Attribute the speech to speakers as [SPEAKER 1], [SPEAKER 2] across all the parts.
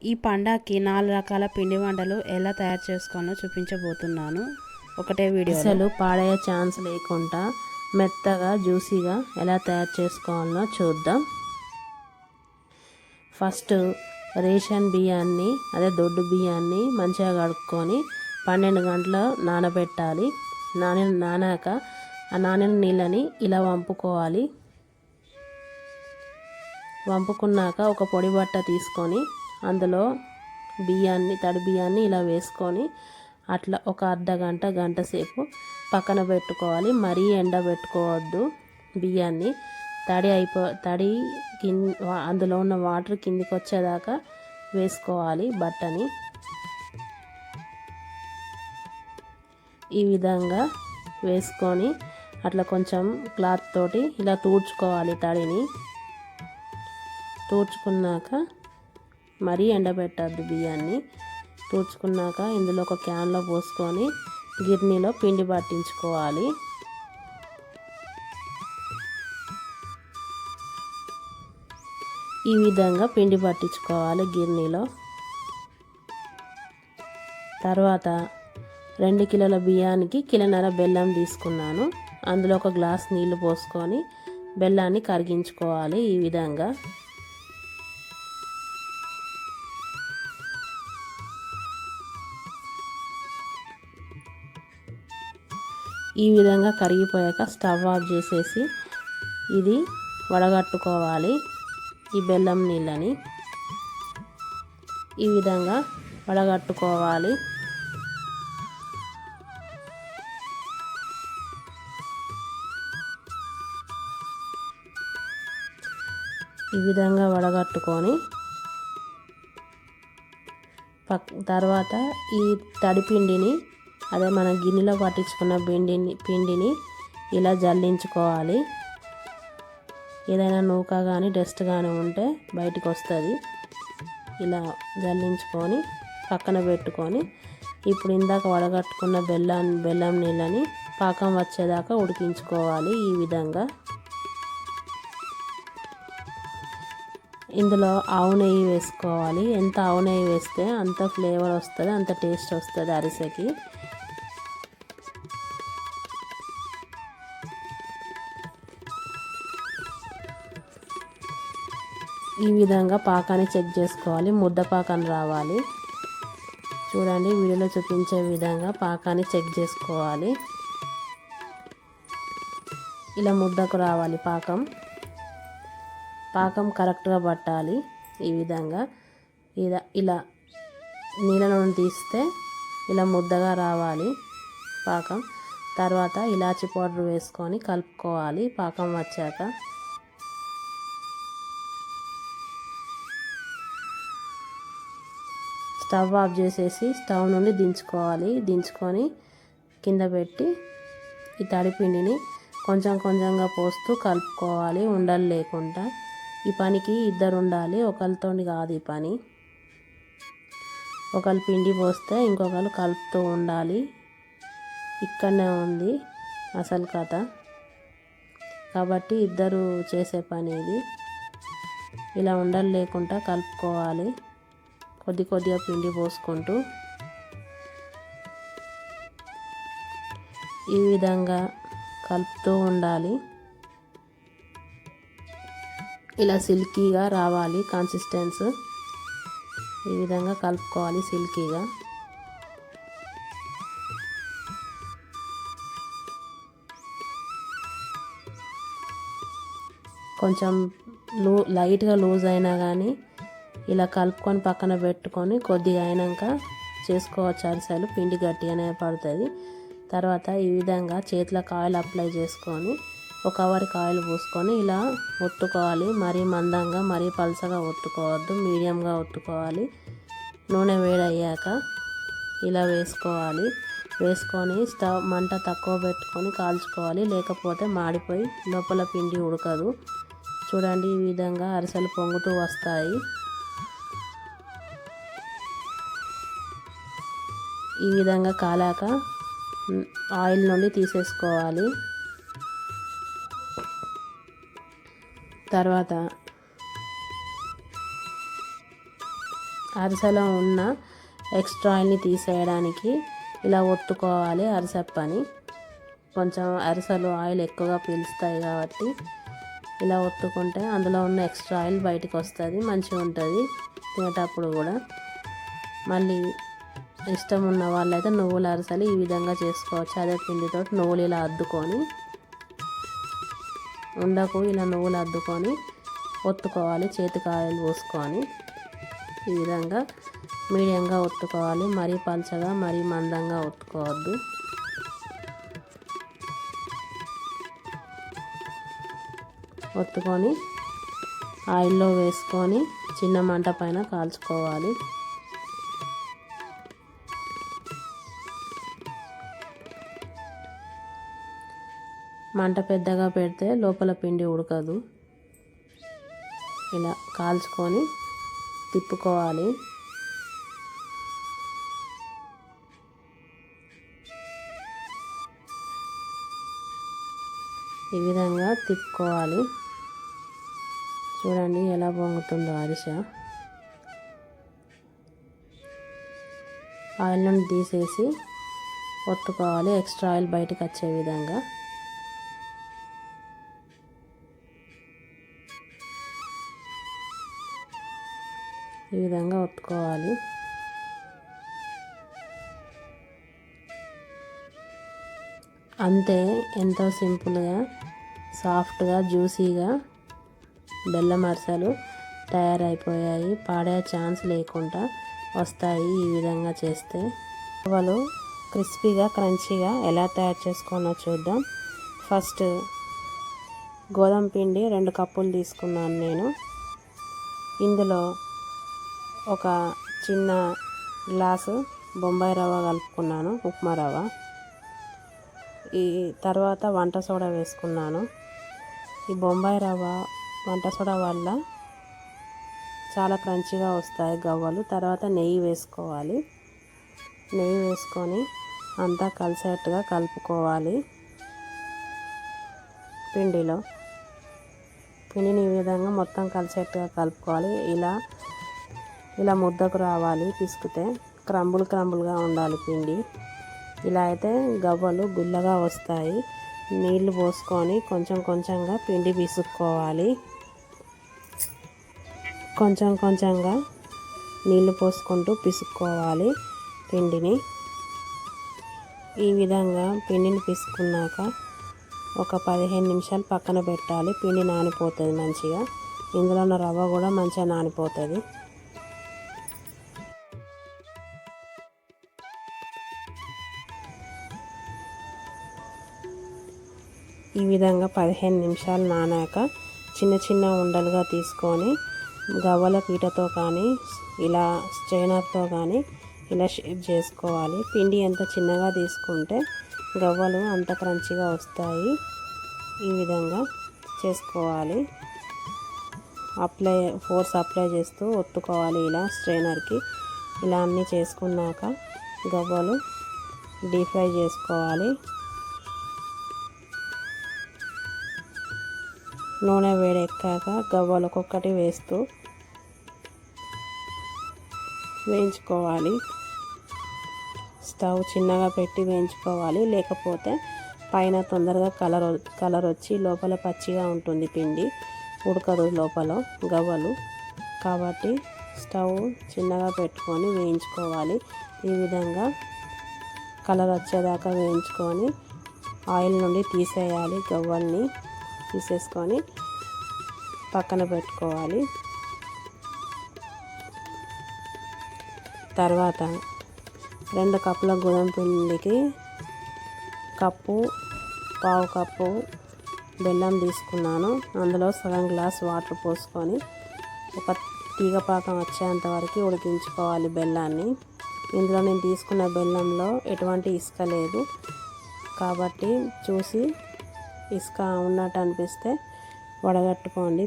[SPEAKER 1] ఈ పండగకి 4 రకాల పిండి వంటలు ఎలా తయారు చేసుకోవాలో చూపించబోతున్నాను ఒకటే వీడియోలో.
[SPEAKER 2] అసలు పాడయ్యే ఛాన్స్ లేకుండా మెత్తగా జ్యూసీగా ఎలా తయారు చేసుకోవాలో చూద్దాం. ఫస్ట్ రేషన్ బియ్యాన్ని దొడ్డు బియ్యాన్ని మంచిగా కడుక్కొని 12 గంటలు నానబెట్టాలి. నానాక ఆ నానిన నీళ్ళని ఇలా వంపుకోవాలి. వంపుకున్నాక ఒక పొడి బట్ట తీసుకొని అందులో తడి బియ్యాన్ని ఇలా వేసుకొని అట్లా ఒక అర్ధగంట గంట సేపు పక్కన పెట్టుకోవాలి. మరీ ఎండబెట్టుకోవద్దు బియ్యాన్ని. తడి అందులో ఉన్న వాటర్ కిందికి వచ్చేదాకా వేసుకోవాలి బట్టని. ఈ విధంగా వేసుకొని అట్లా కొంచెం క్లాత్ తోటి ఇలా తుడుచుకోవాలి. తడిని తుడుచుకున్నాక మరీ ఎండబెట్టద్దు బియ్యాన్ని. తుడుచుకున్నాక ఇందులో ఒక క్యాన్లో పోసుకొని గిర్నీలో పిండి పట్టించుకోవాలి. ఈ విధంగా పిండి పట్టించుకోవాలి గిర్నీలో. తర్వాత 2 కిలోల బియ్యానికి 1.5 కిలోల బెల్లం తీసుకున్నాను. అందులో ఒక గ్లాస్ నీళ్లు పోసుకొని బెల్లాన్ని కరిగించుకోవాలి. ఈ విధంగా కరిగిపోయాక స్టవ్ ఆఫ్ చేసేసి ఇది వడగట్టుకోవాలి. ఈ బెల్లం నీళ్ళని ఈ విధంగా వడగట్టుకోవాలి. ఈ విధంగా వడగట్టుకొని తర్వాత ఈ తడిపిండిని మనం గిన్నెలో పట్టించుకున్న పిండిని ఇలా జల్లించుకోవాలి. ఏదైనా నూక కానీ డస్ట్ కానీ ఉంటే బయటకు వస్తుంది. ఇలా జల్లించుకొని పక్కన పెట్టుకొని ఇప్పుడు ఇందాక వడగట్టుకున్న బెల్లం నీళ్ళని పాకం వచ్చేదాకా ఉడికించుకోవాలి. ఈ విధంగా ఇందులో ఆవు నెయ్యి వేసుకోవాలి. ఎంత ఆవు నెయ్యి వేస్తే అంత ఫ్లేవర్ వస్తుంది, అంత టేస్ట్ వస్తుంది అరిసెకి. ఈ విధంగా పాకాన్ని చెక్ చేసుకోవాలి. ముద్ద పాకాన్ని రావాలి. చూడండి, వీడియోలో చూపించే విధంగా పాకాన్ని చెక్ చేసుకోవాలి. ఇలా ముద్దకు రావాలి పాకం కరెక్ట్గా పట్టాలి. ఈ విధంగా ఇలా నీళ్ళ నుండి తీస్తే ఇలా ముద్దగా రావాలి పాకం. తర్వాత ఇలాచి పౌడర్ వేసుకొని కలుపుకోవాలి పాకం వచ్చాక. స్టవ్ ఆఫ్ చేసేసి స్టవ్ నుండి దించుకొని కింద పెట్టి ఈ తడిపిండిని కొంచెం కొంచెంగా పోస్తూ కలుపుకోవాలి ఉండలు లేకుండా. ఈ పనికి 2 ఉండాలి, ఒకరితో కాదు ఈ పని. ఒకరు పిండి పోస్తే ఇంకొకరు కలుపుతూ ఉండాలి. ఇక్కడనే ఉంది అసలు కథ. కాబట్టి 2 చేసే పని ఇది. ఇలా ఉండలు లేకుండా కలుపుకోవాలి కొద్దిగా పిండి పోసుకుంటూ. ఈ విధంగా కలుపుతూ ఉండాలి. ఇలా సిల్కీగా రావాలి కన్సిస్టెన్స్. ఈ విధంగా కలుపుకోవాలి సిల్కీగా. కొంచెం లైట్గా లూజ్ అయినా కానీ ఇలా కలుపుకొని పక్కన పెట్టుకొని కొద్దిగా అయినాక చేసుకోవచ్చు అరిసెలు. పిండి గట్టిగానే పడుతుంది. తర్వాత ఈ విధంగా చేతులకు ఆయిల్ అప్లై చేసుకొని ఒక కవర్కి ఆయిల్ పోసుకొని ఇలా ఒత్తుకోవాలి. మరీ మందంగా మరీ పలసగా ఒత్తుకోవద్దు, మీడియంగా ఒత్తుకోవాలి. నూనె వేడయ్యాక ఇలా వేసుకొని స్టవ్ మంట తక్కువ పెట్టుకొని కాల్చుకోవాలి. లేకపోతే మాడిపోయి లోపల పిండి ఉడకదు. చూడండి, ఈ విధంగా అరిసెలు పొంగుతూ వస్తాయి. ఈ విధంగా కాలాక ఆయిల్ నుండి తీసేసుకోవాలి. తర్వాత అరిసెలో ఉన్న ఎక్స్ట్రా ఆయిల్ని తీసేయడానికి ఇలా ఒత్తుకోవాలి అరిసెప్పని. కొంచెం అరిసెలు ఆయిల్ ఎక్కువగా పీలుస్తాయి కాబట్టి ఇలా ఒత్తుకుంటే అందులో ఉన్న ఎక్స్ట్రా ఆయిల్ బయటకు వస్తుంది, మంచిగా ఉంటుంది తినేటప్పుడు కూడా. మళ్ళీ ఇష్టం ఉన్న వాళ్ళైతే నువ్వుల అరిసెలు ఈ విధంగా చేసుకోవచ్చు. అదే పిండితో నువ్వులు ఇలా అద్దుకొని ఉండకు ఇలా నువ్వులు అద్దుకొని ఒత్తుకోవాలి. చేతికి ఆయిల్ పోసుకొని ఈ విధంగా మీడియంగా ఒత్తుకోవాలి. మరీ పల్చగా మరీ మందంగా ఒత్తుకోవద్దు. ఒత్తుకొని ఆయిల్లో వేసుకొని చిన్న మంట పైన కాల్చుకోవాలి. మంట పెద్దగా పెడితే లోపల పిండి ఉడకదు. ఇలా కాల్చుకొని తిప్పుకోవాలి. ఈ విధంగా తిప్పుకోవాలి. చూడండి ఎలా పొంగుతుందో అరిసె. ఆయిల్ నుండి తీసేసి ఒత్తుకోవాలి, ఎక్స్ట్రా ఆయిల్ బయటకు వచ్చే విధంగా. ఈ విధంగా ఒత్తుకోవాలి. అంతే, ఎంతో సింపుల్గా సాఫ్ట్గా జ్యూసీగా బెల్లం అరిసెలు తయారైపోయాయి. పాడే ఛాన్స్ లేకుండా వస్తాయి ఈ విధంగా చేస్తే. వాళ్ళు క్రిస్పీగా క్రంచీగా ఎలా తయారు చేసుకోవాలో చూద్దాం. ఫస్ట్ గోధుమ పిండి 2 కప్పులు తీసుకున్నాను నేను. ఇందులో ఒక చిన్న గ్లాసు బొంబాయి రవ్వ కలుపుకున్నాను, ఉప్మా రవ్వ. ఈ తర్వాత వంట సోడా వేసుకున్నాను. ఈ బొంబాయి రవ్వ వంట సోడా వల్ల చాలా క్రంచీగా వస్తాయి గవ్వలు. తర్వాత నెయ్యి వేసుకోవాలి. నెయ్యి వేసుకొని అంతా కలిసేట్టుగా కలుపుకోవాలి. పిండిని ఈ విధంగా మొత్తం కలిసేట్టుగా కలుపుకోవాలి. ఇలా ముద్దకు రావాలి. పిసికితే క్రంబులుగా ఉండాలి పిండి. ఇలా అయితే గవ్వలు గుల్లగా వస్తాయి. నీళ్లు పోసుకొని కొంచెంగా పిండి పిసుక్కోవాలి. కొంచెంగా నీళ్లు పోసుకుంటూ పిసుక్కోవాలి పిండిని. ఈ విధంగా పిండిని పిసుకున్నాక ఒక 15 నిమిషాలు పక్కన పెట్టాలి. పిండి నానిపోతుంది మంచిగా. ఇందులో ఉన్న రవ్వ కూడా మంచిగా నానిపోతుంది. ఈ విధంగా 15 నిమిషాలు నానాక చిన్న ఉండలుగా తీసుకొని గవ్వల పీటతో కానీ ఇలా స్ట్రైనర్తో కానీ ఇలా షేప్ చేసుకోవాలి. పిండి ఎంత చిన్నగా తీసుకుంటే గవ్వలు అంత క్రంచిగా వస్తాయి. ఈ విధంగా చేసుకోవాలి. ఫోర్స్ అప్లై చేస్తూ ఒత్తుకోవాలి ఇలా స్ట్రైనర్కి. ఇలా అన్నీ చేసుకున్నాక గవ్వలు డీప్ ఫ్రై చేసుకోవాలి. నూనె వేడెక్కాక గవ్వలు ఒక్కొక్కటి వేస్తూ వేయించుకోవాలి. స్టవ్ చిన్నగా పెట్టి వేయించుకోవాలి. లేకపోతే పైన తొందరగా కలర్ వచ్చి లోపల పచ్చిగా ఉంటుంది పిండి, ఉడకదు లోపల గవ్వలు. కాబట్టి స్టవ్ చిన్నగా పెట్టుకొని వేయించుకోవాలి. ఈ విధంగా కలర్ వచ్చేదాకా వేయించుకొని ఆయిల్ నుండి తీసేయాలి. గవ్వల్ని తీసేసుకొని పక్కన పెట్టుకోవాలి. తర్వాత 2 కప్పుల గోధుమ పిండికి పావు కప్పు బెల్లం తీసుకున్నాను. అందులో సగం గ్లాస్ వాటర్ పోసుకొని ఒక తీగ పాకం వచ్చేంత వరకు ఉడికించుకోవాలి బెల్లాన్ని. ఇందులో నేను తీసుకున్న బెల్లంలో ఎటువంటి ఇసుక లేదు కాబట్టి చూసి ఇసుక ఉన్నట్టు అనిపిస్తే వడగట్టుకోండి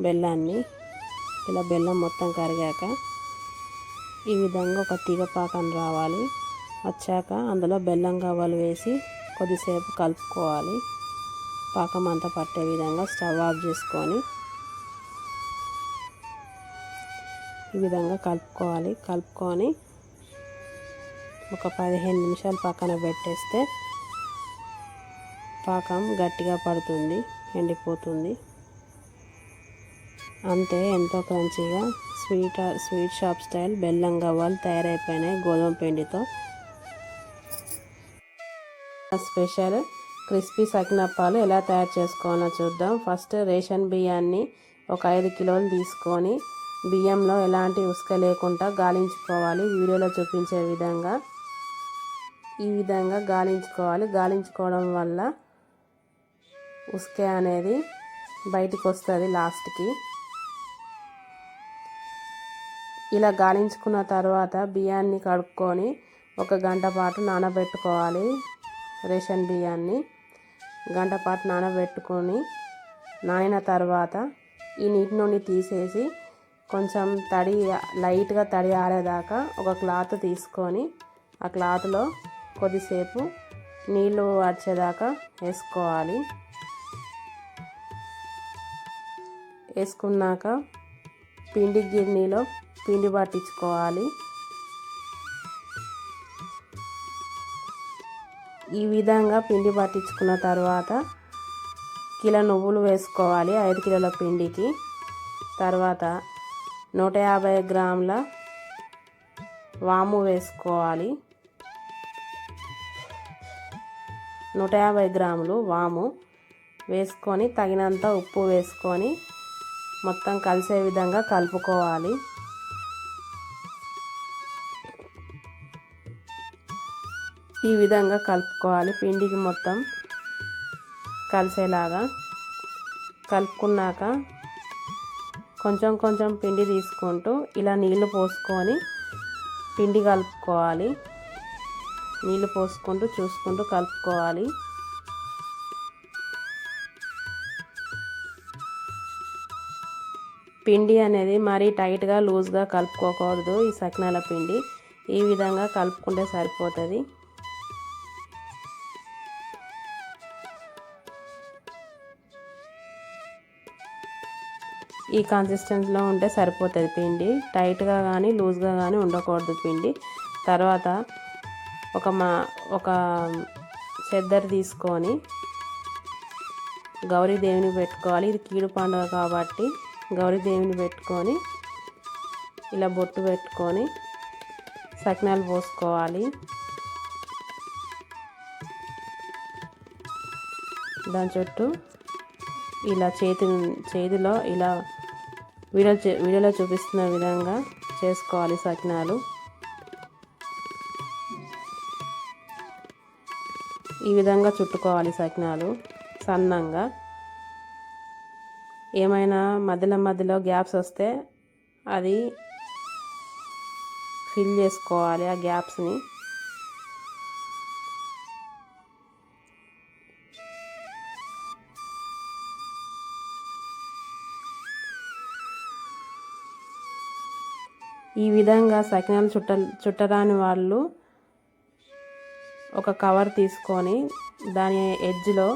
[SPEAKER 2] బెల్లాన్ని. ఇలా బెల్లం మొత్తం కరిగాక ఈ విధంగా ఒక తీగ పాకం రావాలి. వచ్చాక అందులో బెల్లం గవ్వలు వేసి కొద్దిసేపు కలుపుకోవాలి. పాకం అంతా పట్టే విధంగా స్టవ్ ఆఫ్ చేసుకొని ఈ విధంగా కలుపుకోవాలి. కలుపుకొని ఒక 15 నిమిషాలు పక్కన పెట్టేస్తే పాకం గట్టిగా పడుతుంది, ఎండిపోతుంది. అంతే, ఎంతో క్రంచీగా స్వీట్ షాప్ స్టైల్ బెల్లం గవ్వలు తయారైపోయినాయి గోధుమ పిండితో. స్పెషల్ క్రిస్పీ సకినప్పాలు ఎలా తయారు చేసుకోవాలో చూద్దాం. ఫస్ట్ రేషన్ బియ్యాన్ని ఒక 5 కిలోలు తీసుకొని బియ్యంలో ఎలాంటి ఉసుక లేకుండా గాలించుకోవాలి. వీడియోలో చూపించే విధంగా ఈ విధంగా గాలించుకోవాలి. గాలించుకోవడం వల్ల ఉసుక అనేది బయటికి వస్తుంది లాస్ట్కి. ఇలా గాలించుకున్న తర్వాత బియ్యాన్ని కడుక్కొని 1 గంట పాటు నానబెట్టుకోవాలి. రేషన్ బియ్యాన్ని గంట పాటు నానబెట్టుకొని నానిన తర్వాత ఈ నీటి నుండి తీసేసి కొంచెం లైట్గా తడి ఆరేదాకా ఒక క్లాత్ తీసుకొని ఆ క్లాత్లో కొద్దిసేపు నీళ్ళు వచ్చేదాకా వేసుకోవాలి. వేసుకున్నాక పిండి గిన్నెలో పిండి పట్టించుకోవాలి. ఈ విధంగా పిండి పట్టించుకున్న తర్వాత కిలో నువ్వులు వేసుకోవాలి 5 కిలోల పిండికి. తర్వాత 150 గ్రాముల వాము వేసుకోవాలి. 150 గ్రాములు వాము వేసుకొని తగినంత ఉప్పు వేసుకొని మొత్తం కలిసే విధంగా కలుపుకోవాలి. ఈ విధంగా కలుపుకోవాలి. పిండికి మొత్తం కలిసేలాగా కలుపుకున్నాక కొంచెం కొంచెం పిండి తీసుకుంటూ ఇలా నీళ్లు పోసుకొని పిండి కలుపుకోవాలి. నీళ్లు పోసుకుంటూ చూసుకుంటూ కలుపుకోవాలి. పిండి అనేది మరీ టైట్గా లూజ్గా కలుపుకోకూడదు. ఈ సకినాల పిండి ఈ విధంగా కలుపుకుంటే సరిపోతుంది. ఈ కన్సిస్టెన్సీలో ఉంటే సరిపోతుంది పిండి. టైట్గా కానీ లూజ్గా కానీ ఉండకూడదు పిండి. తర్వాత ఒక చెద్దరు తీసుకొని గౌరీదేవిని పెట్టుకోవాలి. ఇది కీడు పండుగ కాబట్టి గౌరీదేవిని పెట్టుకొని ఇలా బొట్టు పెట్టుకొని సకినాలు పోసుకోవాలి. దాని చుట్టూ ఇలా చేతిలో ఇలా వీడియోలో చూపిస్తున్న విధంగా చేసుకోవాలి సకినాలు. ఈ విధంగా చుట్టుకోవాలి సకినాలు సన్నంగా. ఏమైనా మధ్యలో గ్యాప్స్ వస్తే అది ఫిల్ చేసుకోవాలి ఆ గ్యాప్స్ని. ఈ విధంగా సకినాలు చుట్టరాని వాళ్ళు ఒక కవర్ తీసుకొని దాని ఎడ్జ్లో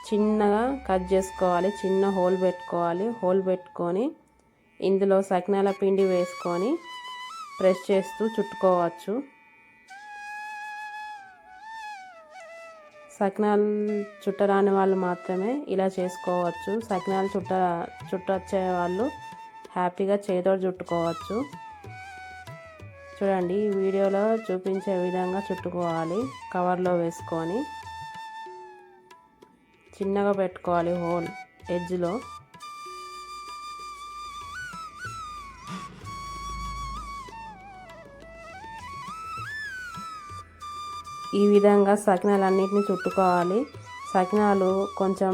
[SPEAKER 2] చిన్నగా కట్ చేసుకోవాలి. చిన్న హోల్ పెట్టుకోవాలి. హోల్ పెట్టుకొని ఇందులో సకినాల పిండి వేసుకొని ప్రెస్ చేస్తూ చుట్టుకోవచ్చు. సకినాలు చుట్టరాని వాళ్ళు మాత్రమే ఇలా చేసుకోవచ్చు. సకినాలు చుట్టొచ్చే వాళ్ళు హ్యాపీగా చేతితో చుట్టుకోవచ్చు. చూడండి, ఈ వీడియోలో చూపించే విధంగా చుట్టుకోవాలి. కవర్లో వేసుకొని చిన్నగా పెట్టుకోవాలి హోల్ ఎడ్జ్లో. ఈ విధంగా సకినాలన్నిటిని చుట్టుకోవాలి. సకినాలు కొంచెం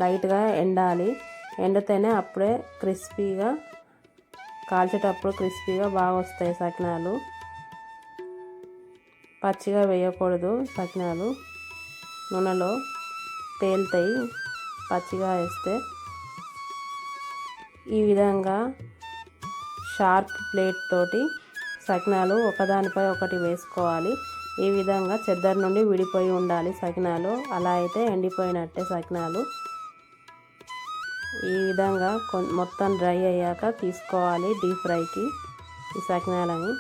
[SPEAKER 2] లైట్గా ఎండాలి. ఎండితేనే అప్పుడే క్రిస్పీగా, కాల్చేటప్పుడు క్రిస్పీగా బాగా వస్తాయి సకినాలు. పచ్చిగా వేయకూడదు. సకినాలు నూనెలో తేలుతాయి పచ్చిగా వేస్తే. ఈ విధంగా షార్ప్ ప్లేట్ తోటి సకినాలు ఒకదానిపై ఒకటి వేసుకోవాలి. ఈ విధంగా చెద్దరు నుండి విడిపోయి ఉండాలి సకినాలు. అలా అయితే ఎండిపోయినట్టే సకినాలు. ఈ విధంగా మొత్తం డ్రై అయ్యాక తీసుకోవాలి డీప్ ఫ్రైకి ఈ సకినాలని.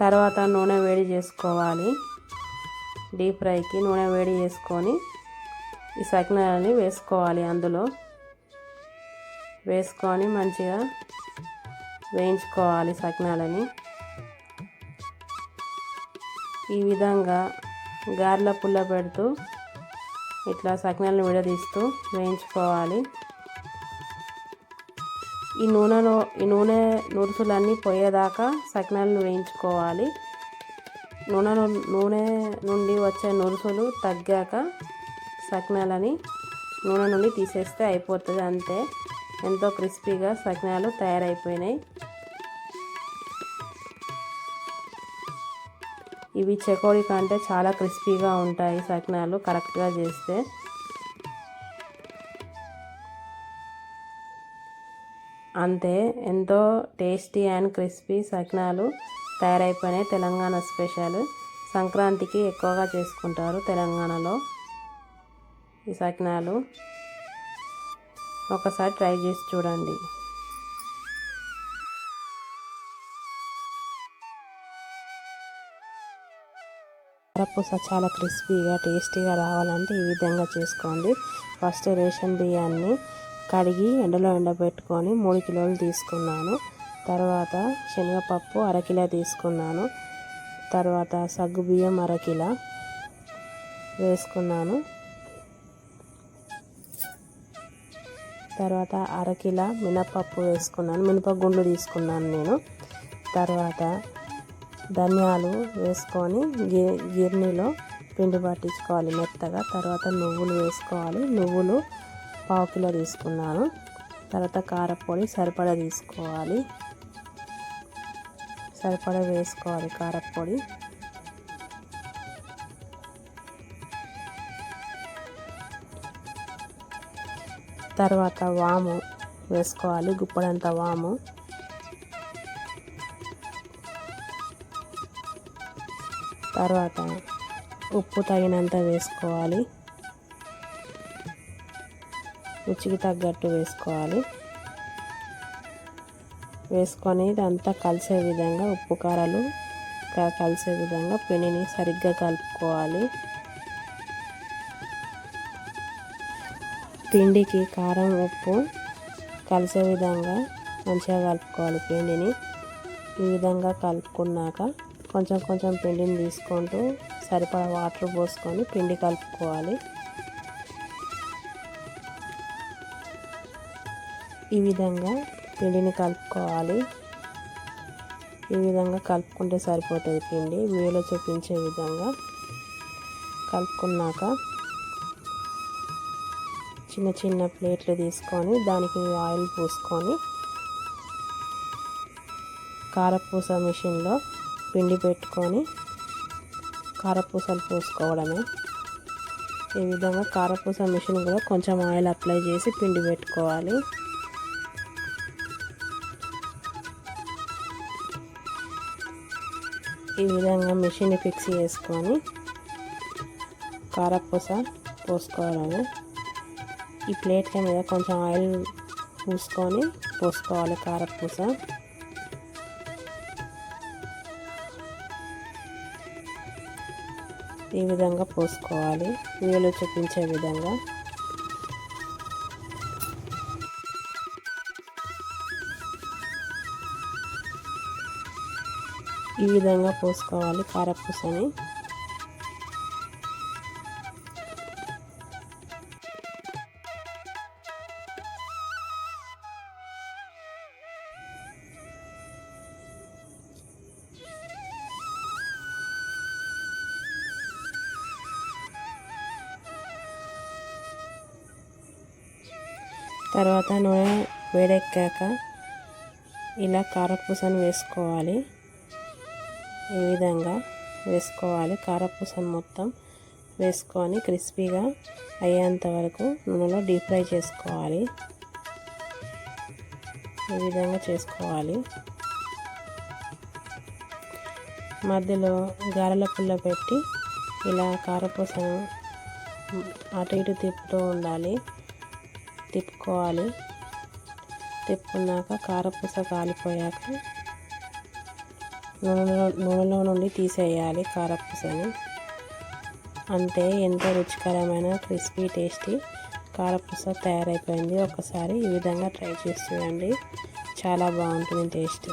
[SPEAKER 2] తర్వాత నూనె వేడి చేసుకోవాలి. డీప్ ఫ్రైకి నూనె వేడి చేసుకొని ఈ సకినాలని వేసుకోవాలి. అందులో వేసుకొని మంచిగా వేయించుకోవాలి సకినాలని. ఈ విధంగా గారెల పుల్ల పెడుతూ ఇట్లా సకినాలను విడదీస్తూ వేయించుకోవాలి. ఈ నూనె నురుసులన్నీ పోయేదాకా సకినాలను వేయించుకోవాలి. నూనె నుండి వచ్చే నురుసులు తగ్గాక సకినాలని నూనె నుండి తీసేస్తే అయిపోతుంది. అంతే, ఎంతో క్రిస్పీగా సకినాలు తయారైపోయినాయి. ఇవి చెకోడీ కంటే చాలా క్రిస్పీగా ఉంటాయి సకినాలు కరెక్ట్గా చేస్తే. అంతే, ఎంతో టేస్టీ అండ్ క్రిస్పీ సకినాలు తయారైపోయినాయి. తెలంగాణ స్పెషల్, సంక్రాంతికి ఎక్కువగా చేసుకుంటారు తెలంగాణలో ఈ సకినాలు. ఒకసారి ట్రై చేసి చూడండి. కారపూస చాలా క్రిస్పీగా టేస్టీగా రావాలంటే ఈ విధంగా చేసుకోండి. ఫస్ట్ రేషన్ బియ్యాన్ని కడిగి ఎండలో ఎండబెట్టుకొని 3 కిలోలు తీసుకున్నాను. తర్వాత శనగపప్పు 1/2 కిలో తీసుకున్నాను. తర్వాత సగ్గుబియ్యం 1/2 కిలో వేసుకున్నాను. తర్వాత 1/2 కిలో మినపప్పు వేసుకున్నాను. మినపగుండ్లు తీసుకున్నాను నేను. తర్వాత ధనియాలు వేసుకొని గిర్నీలో పిండి పట్టించుకోవాలి మెత్తగా. తర్వాత నువ్వులు వేసుకోవాలి. నువ్వులు 1/2 కిలో తీసుకున్నాను. తర్వాత కారపొడి సరిపడా తీసుకోవాలి. సరిపడా వేసుకోవాలి కారపొడి. తర్వాత వాము వేసుకోవాలి, గుప్పడంత వాము. తర్వాత ఉప్పు తగినంత వేసుకోవాలి. రుచికి తగ్గట్టు వేసుకోవాలి. వేసుకొని ఇదంతా కలిసే విధంగా ఉప్పు కారాలు కలిసే విధంగా పిండిని సరిగ్గా కలుపుకోవాలి. పిండికి కారం ఉప్పు కలిసే విధంగా మంచిగా కలుపుకోవాలి పిండిని. ఈ విధంగా కలుపుకున్నాక కొంచెం కొంచెం పిండిని తీసుకుంటూ సరిపడా వాటర్ పోసుకొని పిండి కలుపుకోవాలి. ఈ విధంగా పిండిని కలుపుకోవాలి. ఈ విధంగా కలుపుకుంటే సరిపోతుంది పిండి. వీడియోలో చూపించే విధంగా కలుపుకున్నాక చిన్న చిన్న ప్లేట్లు తీసుకొని దానికి ఆయిల్ పూసుకొని కారపూస మిషన్లో పిండి పెట్టుకొని కారపూసలు పోసుకోవడమే. ఈ విధంగా కారపూస మిషన్ కూడా కొంచెం ఆయిల్ అప్లై చేసి పిండి పెట్టుకోవాలి. ఈ విధంగా మిషన్ ఫిక్స్ చేసుకొని కారపూస పోసుకోవడమే. ఈ ప్లేట్ల మీద కొంచెం ఆయిల్ పూసుకొని పోసుకోవాలి కారపూస. ఈ విధంగా పోసుకోవాలి వీడియోలో చూపించే విధంగా. ఈ విధంగా పోసుకోవాలి కారపూసని. తర్వాత నూనె వేడెక్కాక ఇలా కారపూసను వేసుకోవాలి. ఈ విధంగా వేసుకోవాలి. కారపూసను మొత్తం వేసుకొని క్రిస్పీగా అయ్యేంత వరకు నూనెలో డీప్ ఫ్రై చేసుకోవాలి. ఈ విధంగా చేసుకోవాలి. మధ్యలో గారెల పుల్ల పెట్టి ఇలా కారపూసను అటు ఇటు తిప్పుతూ ఉండాలి. తిప్పుకున్నాక కారపూస కాలిపోయాక నూనెలో నుండి తీసేయాలి కారపూసని. అంతే, ఎంతో రుచికరమైన క్రిస్పీ టేస్టీ కారపూస తయారైపోయింది. ఒకసారి ఈ విధంగా ట్రై చేసి చూడండి, చాలా బాగుంటుంది టేస్ట్.